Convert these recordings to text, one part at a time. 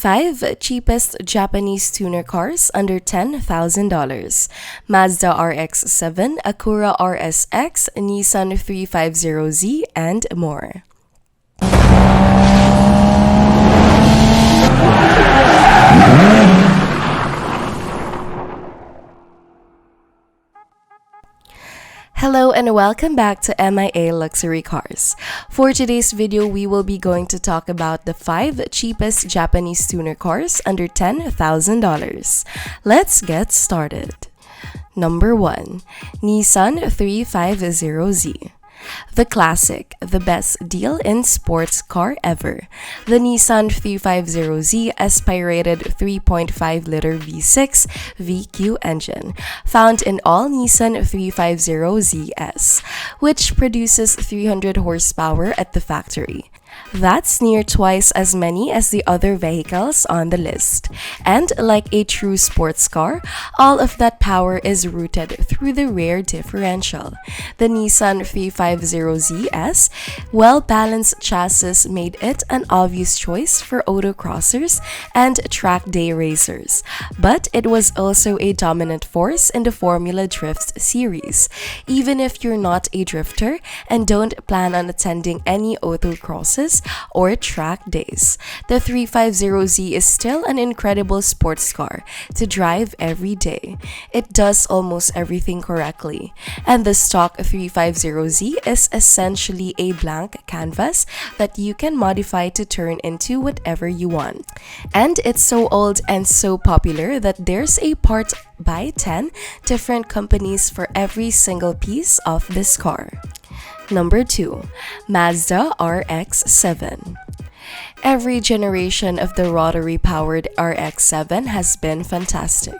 5 cheapest Japanese tuner cars under $10,000. Mazda RX-7, Acura RSX, Nissan 350Z, and more. Hello and welcome back to MIA Luxury Cars. For today's video, we will be going to talk about the 5 cheapest Japanese tuner cars under $10,000. Let's get started. Number 1. Nissan 350Z. The classic, the best deal in sports car ever. The Nissan 350Z aspirated 3.5-liter V6 VQ engine, found in all Nissan 350ZS, which produces 300 horsepower at the factory. That's near twice as many as the other vehicles on the list. And like a true sports car, all of that power is routed through the rear differential. The Nissan 350ZS well-balanced chassis made it an obvious choice for autocrossers and track day racers. But it was also a dominant force in the Formula Drift series. Even if you're not a drifter and don't plan on attending any autocrosses or track days, the 350Z is still an incredible sports car to drive every day. It does almost everything correctly, and the stock 350Z is essentially a blank canvas that you can modify to turn into whatever you want. And it's so old and so popular that there's a part by 10 different companies for every single piece of this car. Number 2. Mazda RX-7. Every generation of the rotary-powered RX-7 has been fantastic.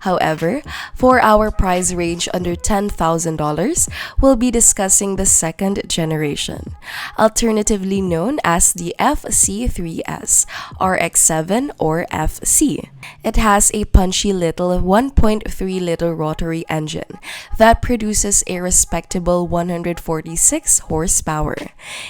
However, for our price range under $10,000, we'll be discussing the second generation, alternatively known as the FC3S RX-7 or FC. It has a punchy little 1.3-liter rotary engine that produces a respectable 146 horsepower.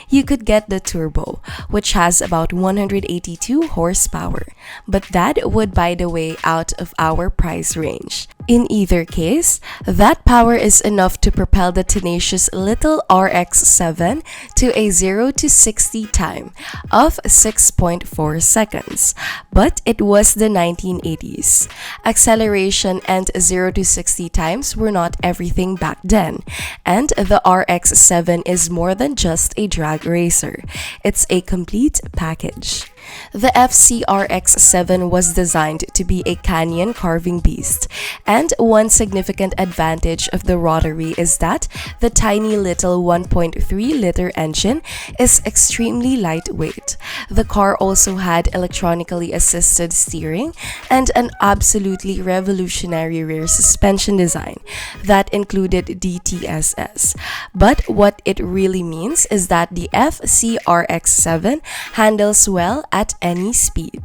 You could get the turbo, which has about 182 horsepower, but that would buy the way out of our price range. In either case, that power is enough to propel the tenacious little RX-7 to a 0 to 60 time of 6.4 seconds. But it was the 1980s. Acceleration and 0 to 60 times were not everything back then, and the RX-7 is more than just a drag racer. It's a complete package. The FCRX7 was designed to be a canyon carving beast, and one significant advantage of the rotary is that the tiny little 1.3-liter engine is extremely lightweight. The car also had electronically assisted steering and an absolutely revolutionary rear suspension design that included DTSS. But what it really means is that the FCRX7 handles well at any speed.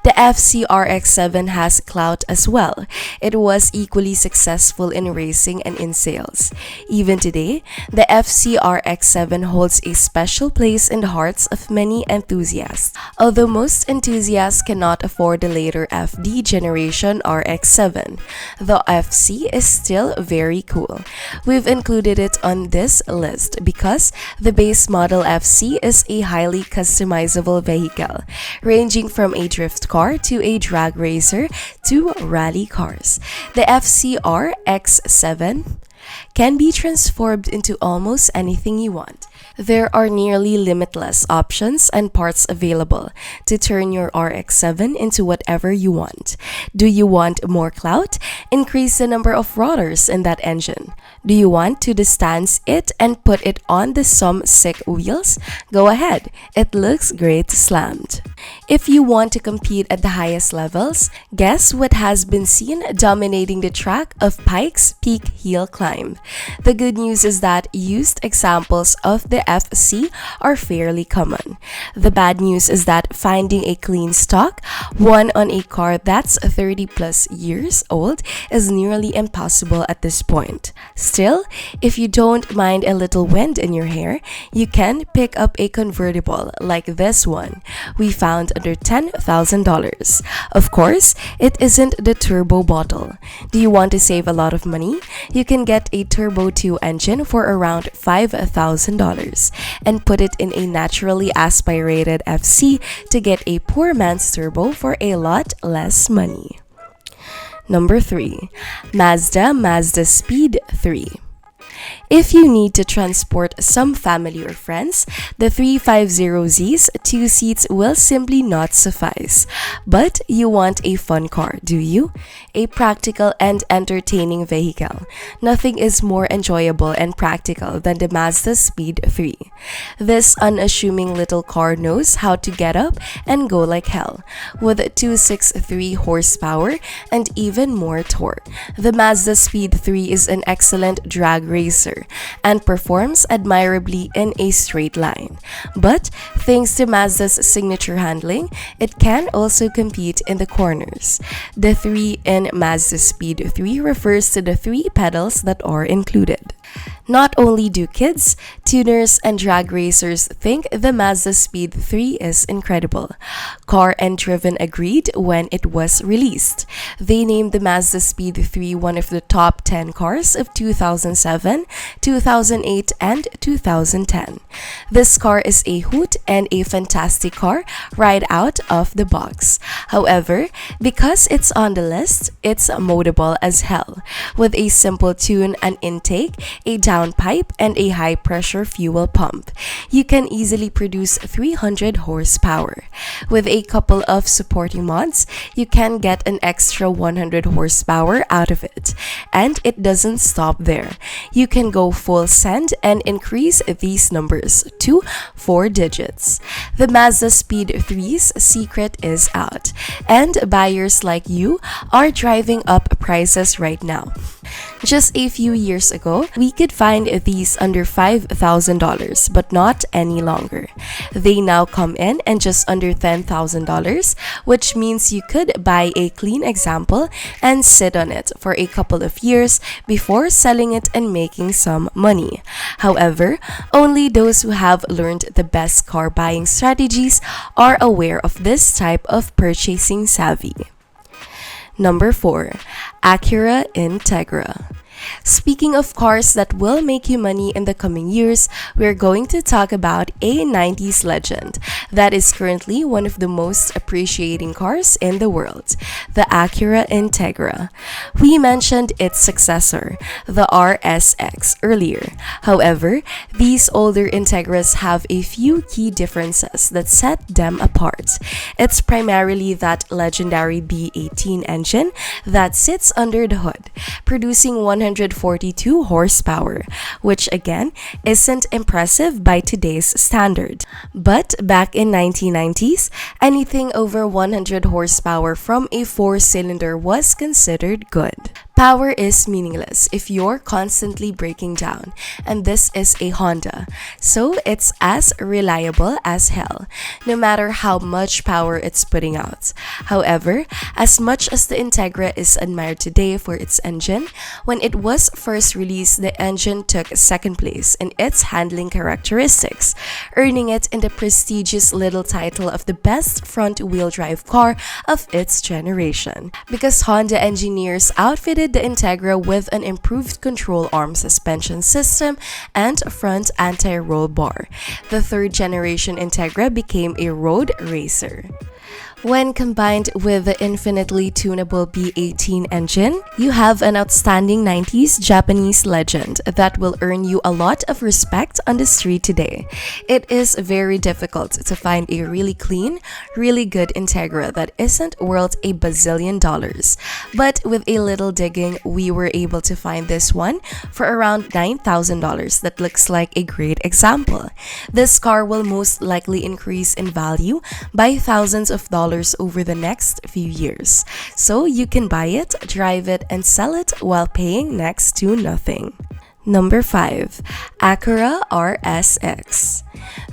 The FCRX7 has clout as well. It was equally successful in racing and in sales. Even today, the FCRX7 holds a special place in the hearts of many enthusiasts. Although most enthusiasts cannot afford the later FD generation RX7, the FC is still very cool. We've included it on this list because the base model FC is a highly customizable vehicle, ranging from a drift car to a drag racer to rally cars. The FCR X7 can be transformed into almost anything you want. There are nearly limitless options and parts available to turn your RX-7 into whatever you want. Do you want more clout? Increase the number of rotors in that engine. Do you want to distance it and put it on the some sick wheels? Go ahead, it looks great slammed. If you want to compete at the highest levels, guess what has been seen dominating the track of Pike's Peak Hill Climb? The good news is that used examples of the FC are fairly common. The bad news is that finding a clean stock, one on a car that's 30 plus years old, is nearly impossible at this point. Still, if you don't mind a little wind in your hair, you can pick up a convertible like this one we found under $10,000. Of course, it isn't the turbo bottle. Do you want to save a lot of money? You can get a Turbo 2 engine for around $5,000 and put it in a naturally aspirated FC to get a poor man's turbo for a lot less money. Number 3. Mazda Speed 3. If you need to transport some family or friends, the 350Z's 2 seats will simply not suffice. But you want a fun car, do you? A practical and entertaining vehicle. Nothing is more enjoyable and practical than the Mazda Speed 3. This unassuming little car knows how to get up and go like hell. With 263 horsepower and even more torque, the Mazda Speed 3 is an excellent drag racer and performs admirably in a straight line. But thanks to Mazda's signature handling, it can also compete in the corners. The 3 in Mazda Speed 3 refers to the 3 pedals that are included. Not only do kids, tuners, and drag racers think the Mazda Speed 3 is incredible. Car and Driven agreed when it was released. They named the Mazda Speed 3 one of the top 10 cars of 2007, 2008, and 2010. This car is a hoot and a fantastic car right out of the box. However, because it's on the list, it's moldable as hell. With a simple tune, an intake, a downpipe, and a high-pressure fuel pump, you can easily produce 300 horsepower. With a couple of supporting mods, you can get an extra 100 horsepower out of it. And it doesn't stop there. You can go full send and increase these numbers to 4 digits. The Mazda Speed 3's secret is out, and buyers like you are driving up prices right now. Just a few years ago, we could find these under $5,000, but not any longer. They now come in and just under $10,000, which means you could buy a clean example and sit on it for a couple of years before selling it and making some money. However, only those who have learned the best car buying strategies are aware of this type of purchasing savvy. Number 4. Acura Integra. Speaking of cars that will make you money in the coming years, we're going to talk about a 90s legend that is currently one of the most appreciating cars in the world, the Acura Integra. We mentioned its successor, the RSX, earlier. However, these older Integras have a few key differences that set them apart. It's primarily that legendary B18 engine that sits under the hood, producing 142 horsepower, which again isn't impressive by today's standard. But back in 1990s, anything over 100 horsepower from a 4-cylinder was considered good. Power is meaningless if you're constantly breaking down, and this is a Honda, so it's as reliable as hell, no matter how much power it's putting out. However, as much as the Integra is admired today for its engine, when it was first released, the engine took second place in its handling characteristics, earning it in the prestigious little title of the best front-wheel drive car of its generation. Because Honda engineers outfitted the Integra with an improved control arm suspension system and front anti-roll bar, the third-generation Integra became a road racer. When combined with the infinitely tunable B18 engine, you have an outstanding 90s Japanese legend that will earn you a lot of respect on the street today. It is very difficult to find a really clean, really good Integra that isn't worth a bazillion dollars. But with a little digging, we were able to find this one for around $9,000 that looks like a great example. This car will most likely increase in value by thousands of dollars over the next few years. So you can buy it, drive it, and sell it while paying next to nothing. Number 5. Acura RSX.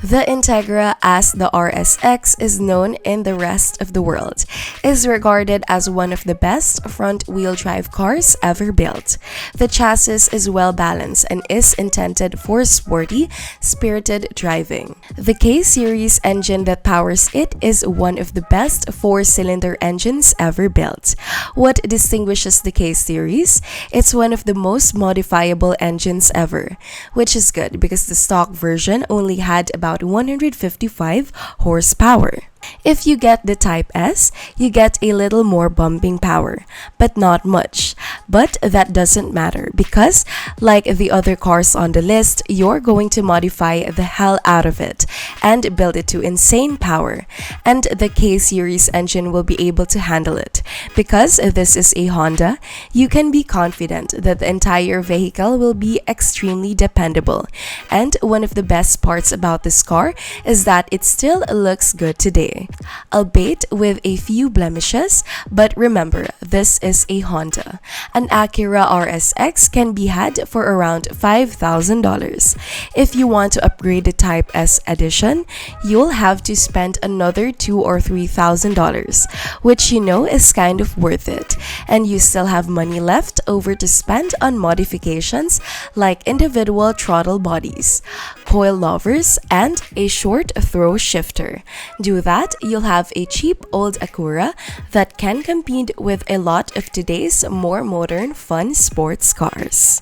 The Integra, as the RSX is known in the rest of the world, is regarded as one of the best front-wheel drive cars ever built. The chassis is well balanced and is intended for sporty, spirited driving. The K-Series engine that powers it is one of the best 4-cylinder engines ever built. What distinguishes the K-Series? It's one of the most modifiable engines ever, which is good because the stock version only had about 155 horsepower. If you get the Type S, you get a little more bumping power, but not much. But that doesn't matter because, like the other cars on the list, you're going to modify the hell out of it and build it to insane power. And the K-Series engine will be able to handle it. Because this is a Honda, you can be confident that the entire vehicle will be extremely dependable. And one of the best parts about this car is that it still looks good today, albeit with a few blemishes. But remember, this is a Honda. An Acura RSX can be had for around $5,000. If you want to upgrade the Type S edition, you'll have to spend another $2,000 or $3,000, which you know is kind of worth it. And you still have money left over to spend on modifications like individual throttle bodies, coil lovers, and a short throw shifter. Do that, you'll have a cheap old Acura that can compete with a lot of today's more modern fun sports cars.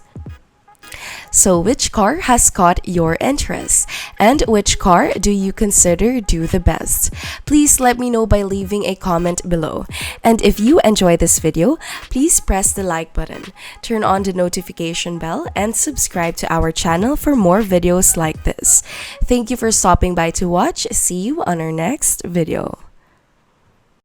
So which car has caught your interest? And which car do you consider do the best? Please let me know by leaving a comment below. And if you enjoy this video, please press the like button, turn on the notification bell, and subscribe to our channel for more videos like this. Thank you for stopping by to watch. See you on our next video.